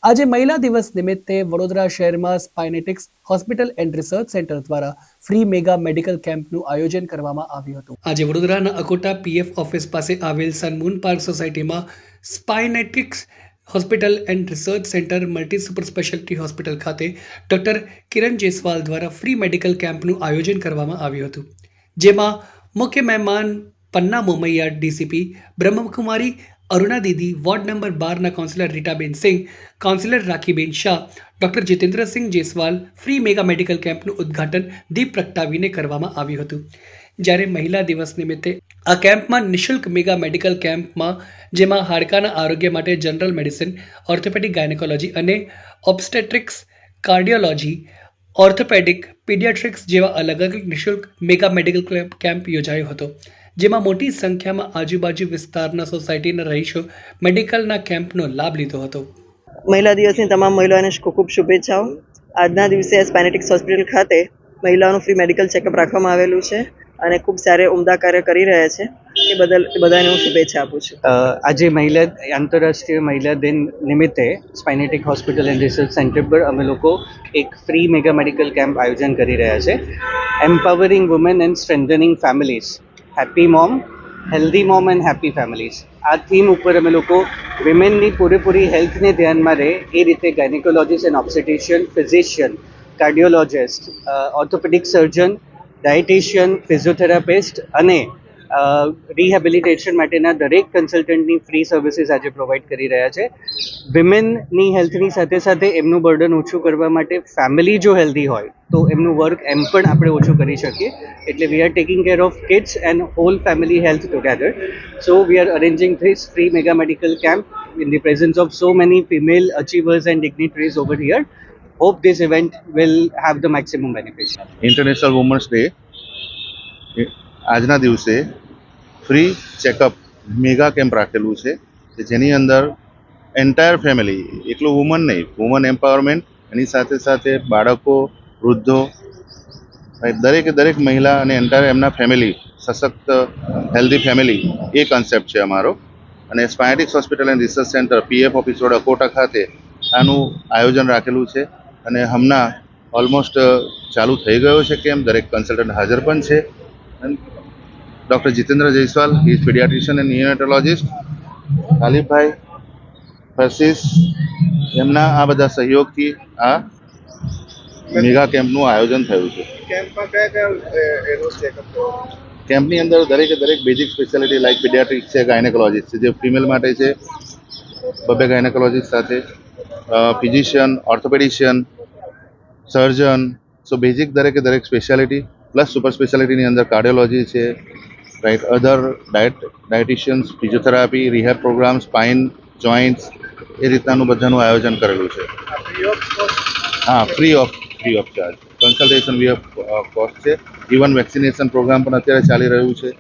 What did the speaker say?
આજે મહિલા દિવસ નિમિત્તે વડોદરા શહેરમાં સ્પાઇનેટિક્સ હોસ્પિટલ એન્ડ રિસર્ચ સેન્ટર દ્વારા ફ્રી મેગા મેડિકલ કેમ્પનું આયોજન કરવામાં આવ્યું હતું. આજે વડોદરાના અકોટા પીએફ ઓફિસ પાસે આવેલ સનમૂન પાર્ક સોસાયટીમાં સ્પાઇનેટિક્સ hospital and research centre multi super speciality hospital ખાતે ડોક્ટર કિરણ જયસ્વાલ દ્વારા ફ્રી મેડિકલ કેમ્પનું આયોજન કરવામાં આવ્યું હતું, જેમાં મુખ્ય મહેમાન પન્ના મોમૈયા ડીસીપી, બ્રહ્મકુમારી અરુણા દીદી, વોર્ડ નંબર 12 ના councillor Ritaben Singh, councillor Rakhiben Shah, doctor Jitendrasinh Jaiswal free mega medical કેમ્પનું ઉદ્ઘાટન દીપ પ્રગટાવીને કરવામાં આવ્યું હતું. જ્યારે મહિલા દિવસ નિમિત્તે આ કેમ્પમાં નિઃશુલ્ક મેગા મેડિકલ કેમ્પમાં જેમાં હાડકાના આરોગ્ય માટે જનરલ મેડિસિન, ઓર્થોપેડિક ગાયનેકોલોજી અને ઓબ્સ્ટેટ્રિક્સ, કાર્ડિયોલોજી, ઓર્થોપેડિક, પીડિયાટ્રિક્સ જેવા અલગ અલગ નિઃશુલ્ક મેગા મેડિકલ કેમ્પ યોજાયો હતો, જેમાં મોટી સંખ્યામાં આજુબાજુ વિસ્તારના સોસાયટીના રહીશો મેડિકલના કેમ્પનો લાભ લીધો હતો. મહિલા દિવસની તમામ મહિલાઓને ખૂબ ખૂબ શુભેચ્છાઓ. આજના દિવસે સ્પાઇનેટિક્સ હોસ્પિટલ ખાતે મહિલાઓનું ફ્રી મેડિકલ ચેકઅપ રાખવામાં આવેલું છે અને ખૂબ સારા ઉમદા કાર્ય કરી રહ્યા છે. એ બદલ બધાને હું શુભેચ્છા આપું છું. આજે આંતરરાષ્ટ્રીય મહિલા દિન નિમિત્તે સ્પાઇનેટિક હોસ્પિટલ એન્ડ રિસર્ચ સેન્ટર પર અમે લોકો એક ફ્રી મેગા મેડિકલ કેમ્પ આયોજન કરી રહ્યા છે. Empowering women and strengthening families, happy mom, healthy mom and happy families. આ થીમ ઉપર અમે લોકો વિમેનની પૂરેપૂરી હેલ્થને ધ્યાનમાં રહે એ રીતે gynecologist and obstetrician, physician, cardiologist, orthopedic surgeon, dietician, physiotherapist અને રિહેબિલિટેશન માટેના દરેક કન્સલ્ટન્ટની ફ્રી સર્વિસીસ આજે પ્રોવાઈડ કરી રહ્યા છે. વિમેનની હેલ્થની સાથે સાથે એમનું બર્ડન ઓછું કરવા માટે ફેમિલી જો હેલ્ધી હોય તો એમનું વર્ક એમ પણ આપણે ઓછું કરી શકીએ. એટલે we are taking care of kids and whole family health together. So we are arranging this free mega medical camp in the presence of so many female achievers and dignitaries over here. Hope this event will have the maximum benefit. International women's day આજના દિવસે free checkup mega camp રાખેલું છે કે જેની અંદર entire family, એટલું woman નહીં, woman empowerment, એની સાથે સાથે બાળકો, વૃદ્ધો, દરેક મહિલા અને એન્ટાયર એમના ફેમિલી, સશક્ત હેલ્ધી ફેમિલી, એ કન્સેપ્ટ છે અમારો. અને સ્પાઇનેટિક્સ hospital and research centre PF office road Akota ખાતે આનું આયોજન રાખેલું છે અને હમણાં ઓલમોસ્ટ ચાલુ થઈ ગયો છે કેમ્પ. દરેક કન્સલ્ટન્ટ હાજર પણ છે. Doctor Jitendra Jaiswal, he is pediatrician and neonatologist, Khalidbhai, ફર્સિસ, એમના આ બધા સહયોગથી આ મેગા કેમ્પનું આયોજન થયું છે. કેમ્પની અંદર દરેક બેઝિક સ્પેશિયાલિટી લાઇક પીડિયાટ્રિક્સ છે, ગાયનેકોલોજીસ્ટ છે, જે ફિમેલ માટે છે, બબે ગાયનેકોલોજીસ્ટ સાથે physician, orthopedician, surgeon. So basic દરેક સ્પેશિયાલિટી પ્લસ સુપર સ્પેશિયાલિટીની અંદર કાર્ડિયોલોજી છે, right, other dieticians, physiotherapy, rehab program, spine, joints, એ રીતનાનું બધાનું આયોજન કરેલું છે. હા, free of charge consultation free of cost છે. ઇવન વેક્સિનેશન પ્રોગ્રામ પણ અત્યારે ચાલી રહ્યું છે.